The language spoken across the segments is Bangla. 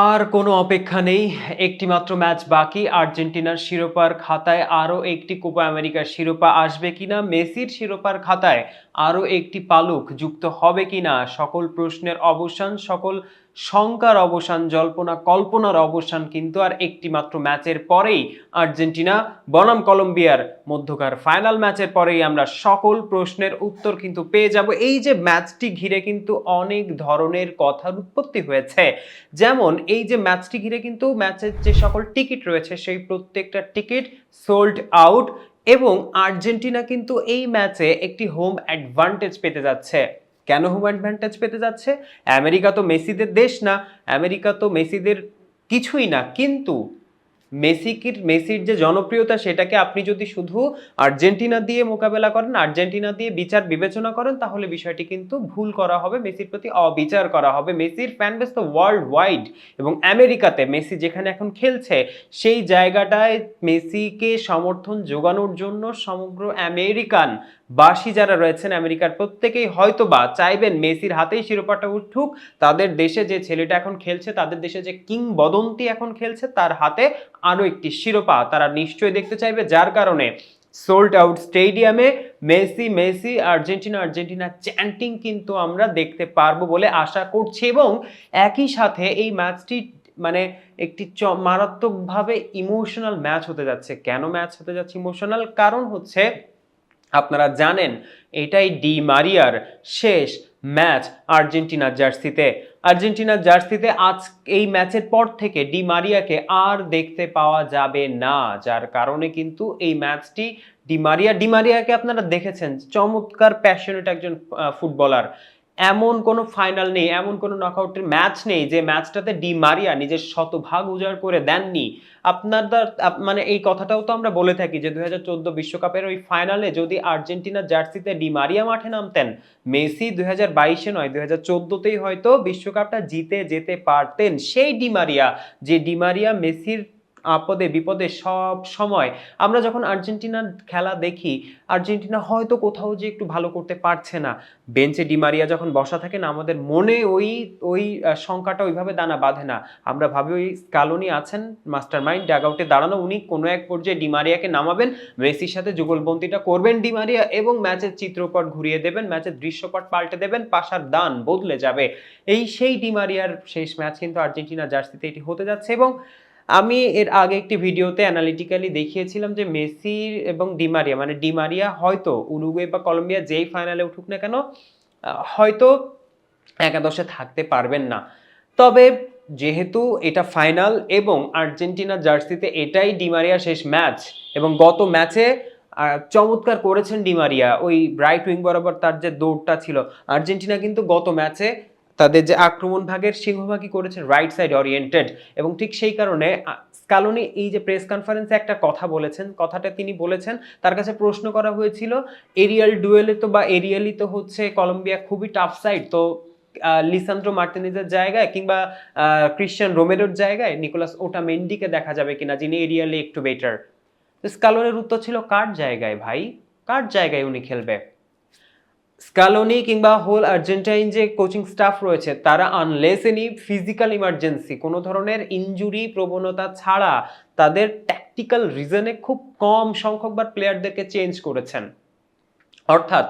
আর কোনো অপেক্ষা নেই। একটি মাত্র ম্যাচ বাকি। আর্জেন্টিনার শিরোপার খাতায় আরও একটি কোপা আমেরিকার শিরোপা আসবে কিনা? মেসির শিরোপার খাতায় আরও একটি পালক যুক্ত হবে কিনা? সকল প্রশ্নের অবসান, সকল শঙ্কার অবসান, জল্পনা কল্পনার অবসান কিন্তু আর একটি মাত্র ম্যাচের পরেই। আর্জেন্টিনা বনাম কলম্বিয়ার মধ্যকার ফাইনাল ম্যাচের পরেই আমরা সকল প্রশ্নের উত্তর কিন্তু পেয়ে যাব। এই যে ম্যাচটি ঘিরে কিন্তু অনেক ধরনের কথার উৎপত্তি হয়েছে। যেমন এই যে ম্যাচটি ঘিরে কিন্তু ম্যাচের যে সকল টিকিট রয়েছে সেই প্রত্যেকটা টিকিট সোল্ড আউট, এবং আর্জেন্টিনা কিন্তু এই ম্যাচে একটি হোম অ্যাডভান্টেজ পেতে যাচ্ছে। কেন হোম অ্যাডভান্টেজ পেতে যাচ্ছে? আমেরিকা তো মেসিদের দেশ না, আমেরিকা তো মেসিদের কিছুই না, কিন্তু মেসির যে জনপ্রিয়তা সেটাকে আপনি যদি শুধু আর্জেন্টিনা দিয়ে মোকাবেলা করেন, আর্জেন্টিনা দিয়ে বিচার বিবেচনা করেন, তাহলে বিষয়টি কিন্তু ভুল করা হবে, মেসির প্রতি অবিচার করা হবে। মেসির ফ্যান বেস তো ওয়ার্ল্ড ওয়াইড, এবং আমেরিকাতে মেসি যেখানে এখন খেলছে সেই জায়গাটায় মেসিকে সমর্থন যোগানোর জন্য সমগ্র আমেরিকান বাসী যারা রয়েছেন আমেরিকার প্রত্যেকেই হয়তোবা চাইবেন মেসির হাতেই শিরোপাটা উঠুক। তাদের দেশে যে ছেলেটা এখন খেলছে, তাদের দেশে যে কিংবদন্তি এখন খেলছে, তার হাতে আরো একটি শিরোপা তারা নিশ্চয়ই দেখতে চাইবে। যার কারণে সোল্ড আউট স্টেডিয়ামে Messi Messi Argentina Argentina chanting কিন্তু আমরা দেখতে পারবো বলে আশা করছি। এবং একই সাথে এই ম্যাচটি মানে একটি মারাত্মকভাবে ইমোশনাল ম্যাচ হতে যাচ্ছে। কেন ম্যাচ হতে যাচ্ছে ইমোশনাল? কারণ হচ্ছে আপনারা জানেন এটাই ডি মারিয়ার শেষ ম্যাচ আর্জেন্টিনার জার্সিতে। আর্জেন্টিনার জার্সিতে আজ এই ম্যাচের পর থেকে ডি মারিয়াকে আর দেখতে পাওয়া যাবে না, যার কারণে কিন্তু এই ম্যাচটি ডি মারিয়াকে আপনারা দেখেছেন, চমৎকার প্যাশনেট একজন ফুটবলার। এমন কোনো ফাইনাল নেই, এমন কোনো নকআউটের ম্যাচ নেই যে ম্যাচটাতে ডি মারিয়া নিজের শতভাগ উজাড় করে দেননি। মানে এই কথাটাও তো আমরা বলে থাকি যে 2014 বিশ্বকাপের ওই ফাইনালে যদি আর্জেন্টিনার জার্সিতে ডি মারিয়া মাঠে নামতেন, মেসি 2022-এ নয় 2014-তেই হয়তো বিশ্বকাপটা জিতে যেতে পারতেন। সেই ডি মারিয়া, যে ডি মারিয়া মেসির আপদে বিপদে সব সময়, আমরা যখন আর্জেন্টিনার খেলা দেখি, আর্জেন্টিনা হয়তো কোথাও যে একটু ভালো করতে পারছে না, বেঞ্চে ডি মারিয়া যখন বসা থাকেন আমাদের মনে ওই ওই শঙ্কাটা ওইভাবে দানা বাঁধে না। আমরা ভাবি ওই স্কালোনি আছেন মাস্টার মাইন্ড ডাগআউটে দাঁড়ানো, উনি কোনো এক পর্যায়ে ডি মারিয়াকে নামাবেন, মেসির সাথে যুগলবন্দিটা করবেন ডি মারিয়া, এবং ম্যাচের চিত্রপট ঘুরিয়ে দেবেন, ম্যাচের দৃশ্যপট পাল্টে দেবেন, পাশার দান বদলে যাবে। এই সেই ডি মারিয়ার শেষ ম্যাচ কিন্তু আর্জেন্টিনা জার্সিতে এটি হতে যাচ্ছে। এবং আমি এর আগে একটি ভিডিওতে অ্যানালিটিক্যালি দেখিয়েছিলাম যে মেসি এবং ডি মারিয়া, মানে ডি মারিয়া হয়তো উরুগুয়ে বা কলম্বিয়া যেই ফাইনালে উঠুক না কেন হয়তো একাদশে থাকতে পারবেন না। তবে যেহেতু এটা ফাইনাল এবং আর্জেন্টিনা জার্সিতে এটাই ডি মারিয়ার শেষ ম্যাচ, এবং গত ম্যাচে চমৎকার করেছেন ডি মারিয়া, ওই রাইট উইং বরাবর তার যে দৌড়টা ছিল। আর্জেন্টিনা কিন্তু গত ম্যাচে তাদের যে আক্রমণ ভাগের সিংহভাগই করেছে রাইট সাইড ওরিয়েন্টেড, এবং ঠিক সেই কারণে স্কালোনি এই যে প্রেস কনফারেন্সে একটা কথা বলেছেন, কথাটা তিনি বলেছেন, তার কাছে প্রশ্ন করা হয়েছিল এরিয়াল ডুয়েলে তো বা এরিয়ালি তো হচ্ছে কলম্বিয়া খুবই টাফ সাইড, তো লিসান্দ্রো মার্টিনেজের জায়গায় কিংবা ক্রিশ্চিয়ান রোমেরোর জায়গায় নিকোলাস ওটামেন্ডিকে দেখা যাবে কিনা, যিনি এরিয়ালে একটু বেটার। তো স্কালোনের উত্তর ছিল কার জায়গায় ভাই, কার জায়গায় উনি খেলবে? স্কালোনি কিংবা হোল আর্জেন্টাইন যে কোচিং স্টাফ রয়েছে তারা আনলেস এনি ফিজিক্যাল ইমার্জেন্সি, কোনো ধরনের ইনজুরি প্রবণতা ছাড়া তাদের ট্যাকটিক্যাল রিজনে খুব কম সংখ্যকবার প্লেয়ারদেরকে চেঞ্জ করেছেন। অর্থাৎ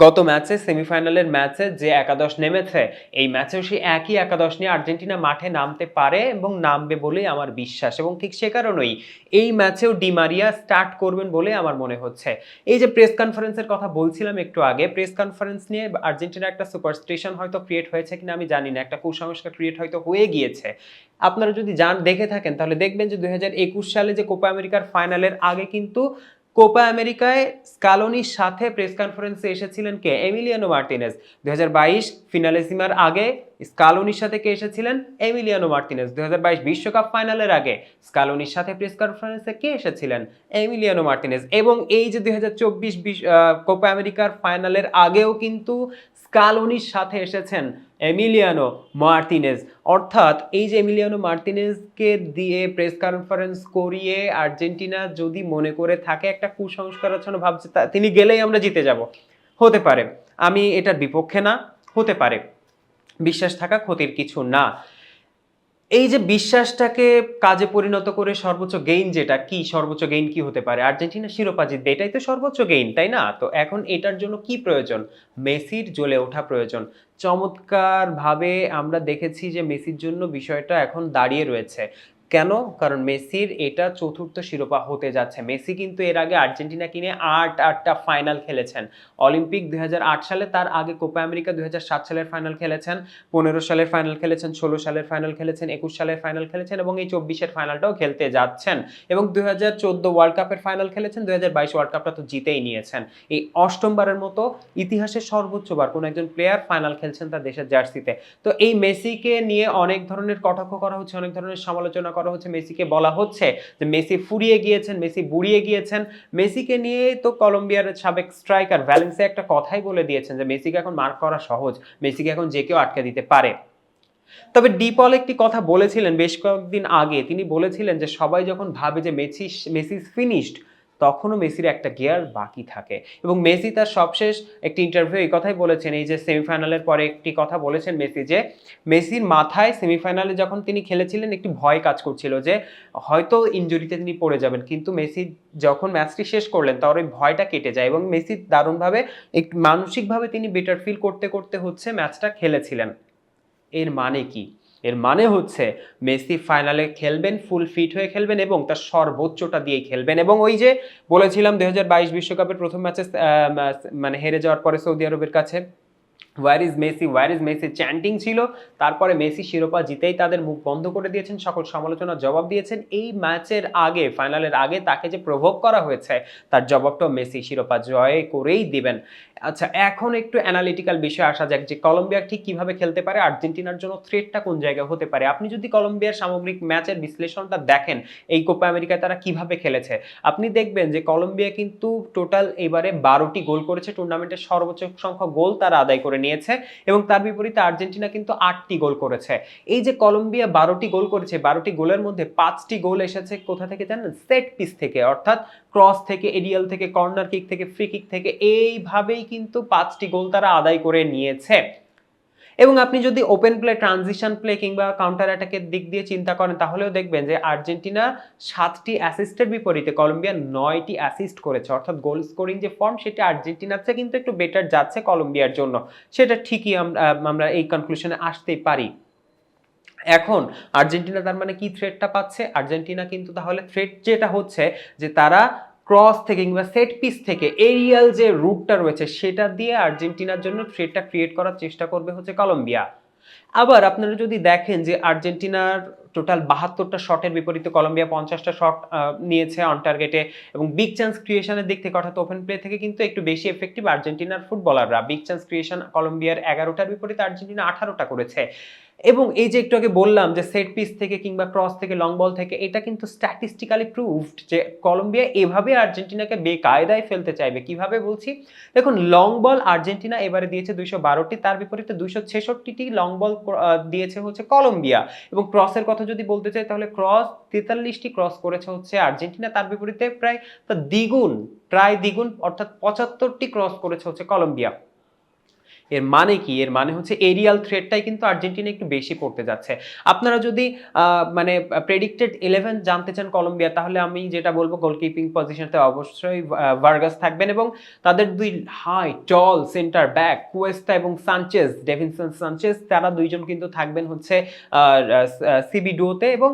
গত ম্যাচে সেমিফাইনালের ম্যাচে যে একাদশ নেমেছে এই ম্যাচেও সেই একই একাদশ নিয়ে আর্জেন্টিনা মাঠে নামতে পারে এবং নামবে বলেই আমার বিশ্বাস, এবং ঠিক সে কারণেই এই ম্যাচেও ডি মারিয়া স্টার্ট করবেন বলে আমার মনে হচ্ছে। এই যে প্রেস কনফারেন্সের কথা বলছিলাম একটু আগে, প্রেস কনফারেন্স নিয়ে আর্জেন্টিনার একটা সুপারস্টিশন হয়তো ক্রিয়েট হয়েছে কিনা আমি জানি না, একটা কুসংস্কার ক্রিয়েট হয়তো হয়ে গিয়েছে। আপনারা যদি দেখে থাকেন তাহলে দেখবেন যে 2021 সালে যে কোপা আমেরিকার ফাইনালের আগে কিন্তু কোপা আমেরিকায় স্কালোনির সাথে প্রেস কনফারেন্সে এসেছিলেন কে? Emiliano Martinez. 2022 ফিনালেসিমার আগে স্কালোনির সাথে কে এসেছিলেন? Emiliano Martinez. 2022 বিশ্বকাপ ফাইনালের আগে স্কালোনির সাথে প্রেস কনফারেন্সে কে এসেছিলেন? Emiliano Martinez. এবং এই যে 2024 কোপা আমেরিকার ফাইনালের আগেও কিন্তু স্কালোনির সাথে এসেছেন এমিলিয়ানো মার্টিনেজ। অর্থাৎ এই যে এমিলিয়ানো মার্টিনেজকে দিয়ে প্রেস কনফারেন্স করিয়ে আর্জেন্টিনা যদি মনে করে থাকে একটা কুসংস্কার আচ্ছন্ন ভাবছে তিনি গেলেই আমরা জিতে যাব, হতে পারে, আমি এটার বিপক্ষে না, হতে পারে, বিশ্বাস থাকা ক্ষতির কিছু না। এই যে বিশ্বাসটাকে কাজে পরিণত করে সর্বোচ্চ গেইন যেটা কি সর্বোচ্চ গেইন কি হতে পারে? আর্জেন্টিনা শিরোপা জিতবে এটাই তো সর্বোচ্চ গেইন, তাই না? তো এখন এটার জন্য কি প্রয়োজন? মেসির জ্বলে ওঠা প্রয়োজন। চমৎকারভাবে আমরা দেখেছি যে মেসির জন্য বিষয়টা এখন দাঁড়িয়ে রয়েছে। কেন? কারণ মেসির এটা ৪র্থ শিরোপা হতে যাচ্ছে। মেসি কিন্তু এর আগে আর্জেন্টিনাকে নিয়ে ৮ টা ফাইনাল খেলেছেন। অলিম্পিক ২০০৮ সালে, তার আগে কোপা আমেরিকা ২০০৭ সালের ফাইনাল খেলেছেন। ১৫ সালের ফাইনাল খেলেছেন, ১৬ সালের ফাইনাল খেলেছেন, ২১ সালের ফাইনাল খেলেছেন এবং এই ২৪ এর ফাইনালটাও খেলতে যাচ্ছেন এবং ২০১৪ ওয়ার্ল্ড কাপের ফাইনাল খেলেছেন, ২০২২ ওয়ার্ল্ড কাপটা তো জিতেই নিয়েছেন। এই ৮ম বারের মতো ইতিহাসের সর্বোচ্চবার কোনো একজন প্লেয়ার ফাইনাল খেলছেন তার দেশের জার্সিতে। তো এই মেসিকে নিয়ে অনেক ধরনের কটাক্ষ করা হচ্ছে, অনেক ধরনের সমালোচনা করা হচ্ছে। মেসিকে বলা হচ্ছে যে মেসি ফুরিয়ে গিয়েছেন, মেসি বুড়িয়ে গিয়েছেন। মেসিকে নিয়ে তো কলম্বিয়ার সাবেক স্ট্রাইকার ভ্যালেন্সিয়া একটা কথাই বলে দিয়েছেন যে মেসিকে এখন মার্ক করা সহজ, মেসিকে এখন যে কেউ আটকে দিতে পারে। তবে ডিপল একটি কথা বলেছিলেন বেশ কয়েকদিন আগে। তিনি বলেছিলেন যে সবাই যখন ভাবে যে মেসি ইজ ফিনিশড, তখনও মেসির একটা গিয়ার বাকি থাকে এবং মেসি তার সবশেষ একটি ইন্টারভিউ এই কথাই বলেছেন, এই যে সেমিফাইনালের পরে একটি কথা বলেছেন মেসি, যে মেসির মাথায় সেমিফাইনালে যখন তিনি খেলেছিলেন একটি ভয় কাজ করছিল যে হয়তো ইনজুরিতে তিনি পড়ে যাবেন, কিন্তু মেসি যখন ম্যাচটি শেষ করলেন তার ওই ভয়টা কেটে যায় এবং মেসি দারুণভাবে একটু মানসিকভাবে তিনি বেটার ফিল করতে করতে হচ্ছে ম্যাচটা খেলেছিলেন। এর মানে কি? এর মানে হচ্ছে মেসি ফাইনালে খেলবেন, ফুল ফিট হয়ে খেলবেন এবং তার সর্বোচ্চটা দিয়েই খেলবেন এবং ওই যে বলেছিলাম ২০২২ বিশ্বকাপের ১ম ম্যাচে মানে হেরে যাওয়ার পরে সৌদি আরবের কাছে where is Messi, where is Messi chanting ছিল। তারপরে মেসি শিরোপা জিতেই তাদের মুখ বন্ধ করে দিয়েছেন, সকল সমালোচনার জবাব দিয়েছেন। এই ম্যাচের আগে, ফাইনালের আগে তাকে যে প্রভোগ করা হয়েছে তার জবাবটাও মেসি শিরোপা জয় করেই দিবেন। আচ্ছা, এখন একটু অ্যানালিটিক্যাল বিষয়ে আসা যাক যে কলম্বিয়া ঠিক কিভাবে খেলতে পারে, আর্জেন্টিনার জন্য থ্রেটটা কোন জায়গায় হতে পারে। আপনি যদি কলম্বিয়ার সামগ্রিক ম্যাচের বিশ্লেষণটা দেখেন, এই কোপা আমেরিকায় তারা কিভাবে খেলেছে, আপনি দেখবেন যে কলম্বিয়া কিন্তু টোটাল এবারে ১২টি গোল করেছে, টুর্নামেন্টের সর্বোচ্চ সংখ্যক গোল তারা আদায় করে নিয়েছে এবং তার বিপরীতে আর্জেন্টিনা কিন্তু ৮টি গোল করেছে। এই যে কলম্বিয়া ১২টি গোল করেছে, ১২টি গোলের মধ্যে ৫টি গোল এসেছে কোথা থেকে জানেন? সেট পিস থেকে, অর্থাৎ ক্রস থেকে, এরিয়াল থেকে, কর্নার কিক থেকে, ফ্রি কিক থেকে। এইভাবেই কিন্তু ৫টি গোল তারা আদায় করে নিয়েছে। এবং আপনি যদি ওপেন প্লে, ট্রানজিশন প্লে কিংবা কাউন্টার অ্যাটাকের দিক দিয়ে চিন্তা করেন তাহলেও দেখবেন যে আর্জেন্টিনা ৭টি অ্যাসিস্টের বিপরীতে কলম্বিয়া ৯টি অ্যাসিস্ট করেছে, অর্থাৎ গোল স্কোরিং যে ফর্ম সেটা আর্জেন্টিনার চেয়ে কিন্তু একটু বেটার যাচ্ছে কলম্বিয়ার জন্য। সেটা ঠিকই আমরা এই কনক্লুশনে আসতেই পারি। এখন আর্জেন্টিনা তার মানে কি থ্রেটটা পাচ্ছে? আর্জেন্টিনা কিন্তু তাহলে থ্রেট যেটা হচ্ছে যে তারা ক্রস থেকে কিংবা সেট পিস থেকে এরিয়াল যে রুটটা রয়েছে সেটা দিয়ে আর্জেন্টিনার জন্য থ্রেটটা ক্রিয়েট করার চেষ্টা করবে হচ্ছে কলম্বিয়া। আবার আপনারা যদি দেখেন যে আর্জেন্টিনার টোটাল ৭২টা শটের বিপরীতে কলম্বিয়া ৫০টা শট নিয়েছে অন টার্গেটে এবং বিগ চান্স ক্রিয়েশনের দিক থেকে অর্থাৎ ওপেন প্লে থেকে কিন্তু একটু বেশি এফেক্টিভ আর্জেন্টিনার ফুটবলাররা। বিগ চান্স ক্রিয়েশন কলম্বিয়ার ১১টার বিপরীতে আর্জেন্টিনা ১৮টা করেছে। এবং এই যে একটু আগে বললাম যে সেট পিস থেকে কিংবা ক্রস থেকে, লং বল থেকে, এটা কিন্তু স্ট্যাটিস্টিক্যালি প্রুভড যে কলম্বিয়া এভাবে আর্জেন্টিনাকে বেকায়দায় ফেলতে চাইবে। কিভাবে বলছি? দেখুন, লং বল আর্জেন্টিনা এবারে দিয়েছে ২১২টি, তার বিপরীতে ২৬৬টি লং বল দিয়েছে হচ্ছে কলম্বিয়া। এবং ক্রসের কথা যদি বলতে চাই তাহলে ক্রস ৪৩টি ক্রস করেছে হচ্ছে আর্জেন্টিনা, তার বিপরীতে প্রায় দ্বিগুণ অর্থাৎ ৭৫টি ক্রস করেছে হচ্ছে কলম্বিয়া। এর মানে কি? এর মানে হচ্ছে এরিয়াল থ্রেটটাই কিন্তু আর্জেন্টিনা একটু বেশি পড়তে যাচ্ছে। আপনারা যদি মানে প্রেডিক্টেড 11 জানতে চান কলম্বিয়া, তাহলে আমি যেটা বলবো গোলকিপিং পজিশনতে অবশ্যই ভার্গাস থাকবেন এবং তাদের ২ হাই টল সেন্টার ব্যাক কুয়েস্তা এবং সানচেজ, ডেভিনসন সানচেজ, তারা ২ জন কিন্তু থাকবেন হচ্ছে সিবি ডুওতে এবং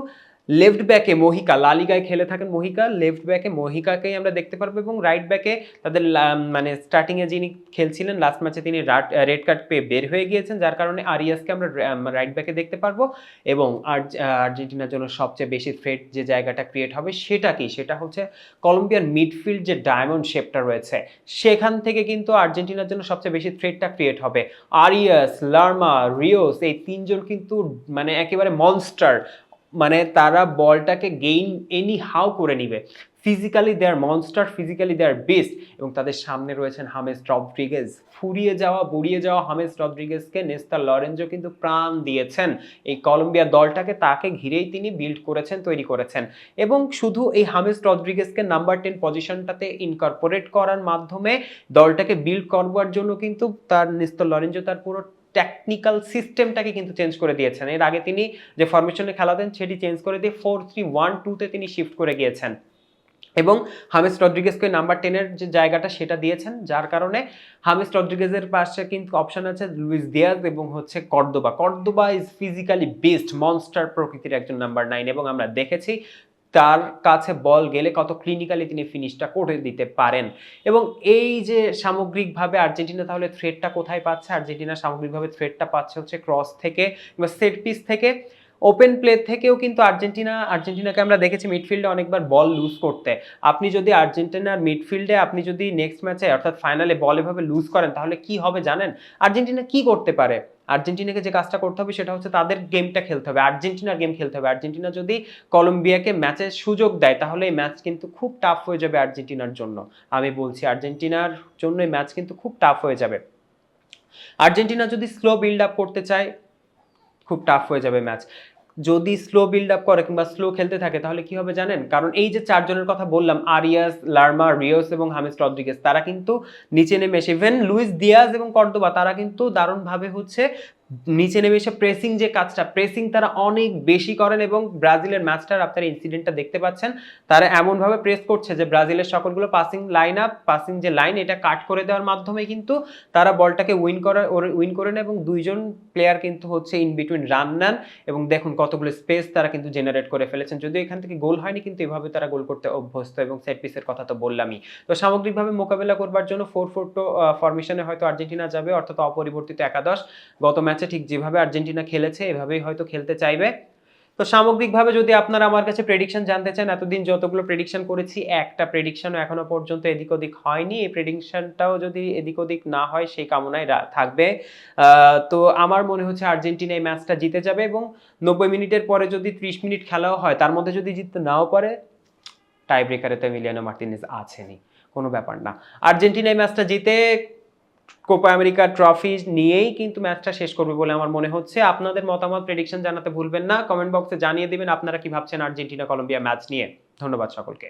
লেফট ব্যাকে মহিকা, লা লিগায় খেলে থাকেন মহিকা, লেফট ব্যাকে মহিকাকেই আমরা দেখতে পারবো এবং রাইট ব্যাকে তাদের মানে স্টার্টিং এ যিনি খেলছিলেন লাস্ট ম্যাচে তিনি রেড কার্ড পেয়ে বের হয়ে গিয়েছেন, যার কারণে আরিয়াসকে আমরা রাইট ব্যাকে দেখতে পারবো এবং আর্জেন্টিনার জন্য সবচেয়ে বেশি থ্রেট যে জায়গাটা ক্রিয়েট হবে সেটা কি? সেটা হচ্ছে কলম্বিয়ার মিডফিল্ড যে ডায়মন্ড শেপটা রয়েছে সেখান থেকে কিন্তু আর্জেন্টিনার জন্য সবচেয়ে বেশি থ্রেটটা ক্রিয়েট হবে। আরিয়াস, লার্মা, রিওস এই ৩ জন কিন্তু মানে একেবারে মনস্টার, মানে তারা বলটাকে গেইন এনি হাউ করে নিবে। ফিজিক্যালি দে আর মনস্টার, ফিজিক্যালি দে আর বিস্ট এবং তাদের সামনে রয়েছেন হামেস রদ্রিগেজ। ফুরিয়ে যাওয়া, বুড়িয়ে যাওয়া হামেস রদ্রিগেজকে নেস্তার লরেঞ্জো কিন্তু প্রাণ দিয়েছেন এই কলম্বিয়া দলটাকে, তাকে ঘিরেই তিনি বিল্ড করেছেন, তৈরি করেছেন এবং শুধু এই হামেস রদ্রিগেজকে নাম্বার 10 পজিশনটাতে ইনকর্পোরেট করার মাধ্যমে দলটাকে বিল্ড করবার জন্য কিন্তু তার নেস্তার লরেঞ্জো তার পুরো টেকনিক্যাল সিস্টেমটাকে কিন্তু চেঞ্জ করে দিয়েছেন। এর আগে তিনি যে ফরমেশনে খেলাতেন সেটি চেঞ্জ করে দিয়ে 4-3-1-2 তে তিনি শিফট করে গিয়েছেন এবং হামেস রদ্রিগেজকে নাম্বার 10 এর যে জায়গাটা সেটা দিয়েছেন, যার কারণে হামেস রদ্রিগেজের পাশে কিন্তু অপশন আছে লুইস দিয়াজ এবং হচ্ছে কর্দোবা। কর্দোবা ইজ ফিজিক্যালি বেস্ট মনস্টার প্রকৃতির একজন নাম্বার 9 এবং আমরা দেখেছি তার কাছে বল গেলে কত ক্লিনিক্যালি তিনি ফিনিশটা করে দিতে পারেন। এবং এই যে সামগ্রিকভাবে আর্জেন্টিনা তাহলে থ্রেটটা কোথায় পাচ্ছে? আর্জেন্টিনা সামগ্রিকভাবে থ্রেটটা পাচ্ছে হচ্ছে ক্রস থেকে কিংবা সেট পিস থেকে, ওপেন প্লে থেকেও কিন্তু আর্জেন্টিনাকে আমরা দেখেছি মিডফিল্ডে অনেকবার বল লুজ করতে। আপনি যদি আর্জেন্টিনার মিডফিল্ডে আপনি যদি নেক্সট ম্যাচে অর্থাৎ ফাইনালে বল এভাবে লুজ করেন তাহলে কি হবে জানেন? আর্জেন্টিনা কি করতে পারে? আর্জেন্টিনাকে যে কাজটা করতে হবে সেটা হচ্ছে তাদের গেমটা খেলতে হবে, আর্জেন্টিনার গেম খেলতে হবে। আর্জেন্টিনা যদি কলম্বিয়াকে ম্যাচের সুযোগ দেয় তাহলে এই ম্যাচ কিন্তু খুব টাফ হয়ে যাবে আর্জেন্টিনার জন্য। আমি বলছি আর্জেন্টিনার জন্য এই ম্যাচ কিন্তু খুব টাফ হয়ে যাবে। আর্জেন্টিনা যদি স্লো বিল্ড আপ করতে চায় খুব টাফ হয়ে যাবে ম্যাচ। যদি স্লো বিল্ড আপ করে কিংবা স্লো খেলতে থাকে তাহলে কি হবে জানেন? কারণ এই যে চারজনের কথা বললাম, আরিয়াস, লার্মা, রিওস এবং হামেস রদ্রিগেজ, তারা কিন্তু নিচে নেমে এসে ইভেন লুইস দিয়াজ এবং কর্দোবা তারা কিন্তু দারুণভাবে হচ্ছে নিচে নেমে এসে প্রেসিং যে কাজটা, প্রেসিং তারা অনেক বেশি করেন এবং ব্রাজিলের ম্যাচটার আপনারা ইনসিডেন্টটা দেখতে পাচ্ছেন। তারা এমনভাবে প্রেস করছে যে ব্রাজিলের সকলগুলো পাসিং লাইন আপ, পাসিং যে লাইন এটা কাট করে দেওয়ার মাধ্যমে কিন্তু তারা বলটাকে উইন করে নেয় এবং দুইজন প্লেয়ার কিন্তু হচ্ছে ইন বিটুইন রান নেন এবং দেখুন কতগুলো স্পেস তারা কিন্তু জেনারেট করে ফেলেছেন। যদিও এখান থেকে গোল হয়নি কিন্তু এভাবে তারা গোল করতে অভ্যস্ত এবং সেট পিসের কথা তো বললামই। তো সামগ্রিকভাবে মোকাবেলা করবার জন্য 4-4-2 ফরমেশনে হয়তো আর্জেন্টিনা যাবে, অর্থাৎ অপরিবর্তিত একাদশ। গত ম্যাচে ঠিক যেভাবে আর্জেন্টিনা খেলেছে এভাবেই হয়তো খেলতে চাইবে। তো সামগ্রিকভাবে যদি আপনারা আমার কাছে প্রেডিকশন জানতে চান, এতদিন যতগুলো প্রেডিকশন করেছি একটা প্রেডিকশনও এখনো পর্যন্ত এদিক ওদিক হয়নি। এই প্রেডিকশনটাও যদি এদিক ওদিক না হয় সেই কামনায় থাকবে। তো আমার মনে হচ্ছে আর্জেন্টিনা এই ম্যাচটা জিতে যাবে এবং 90 মিনিটের পরে যদি 30 মিনিট খেলাও হয় তার মধ্যে যদি জিততে নাও পারে টাই ব্রেকারে তো এমিলিয়ানো মার্টিনেজ আছেনই, কোনো ব্যাপার না। আর্জেন্টিনা এই ম্যাচটা জিতে কোপা আমেরিকা ট্রফি নিয়েই কিন্তু ম্যাচটা শেষ করবে বলে আমার মনে হচ্ছে। আপনাদের মতামত প্রেডিকশন জানাতে ভুলবেন না, কমেন্ট বক্সে জানিয়ে দিবেন আপনারা কি ভাবছেন আর্জেন্টিনা কলম্বিয়া ম্যাচ নিয়ে। ধন্যবাদ সকলকে।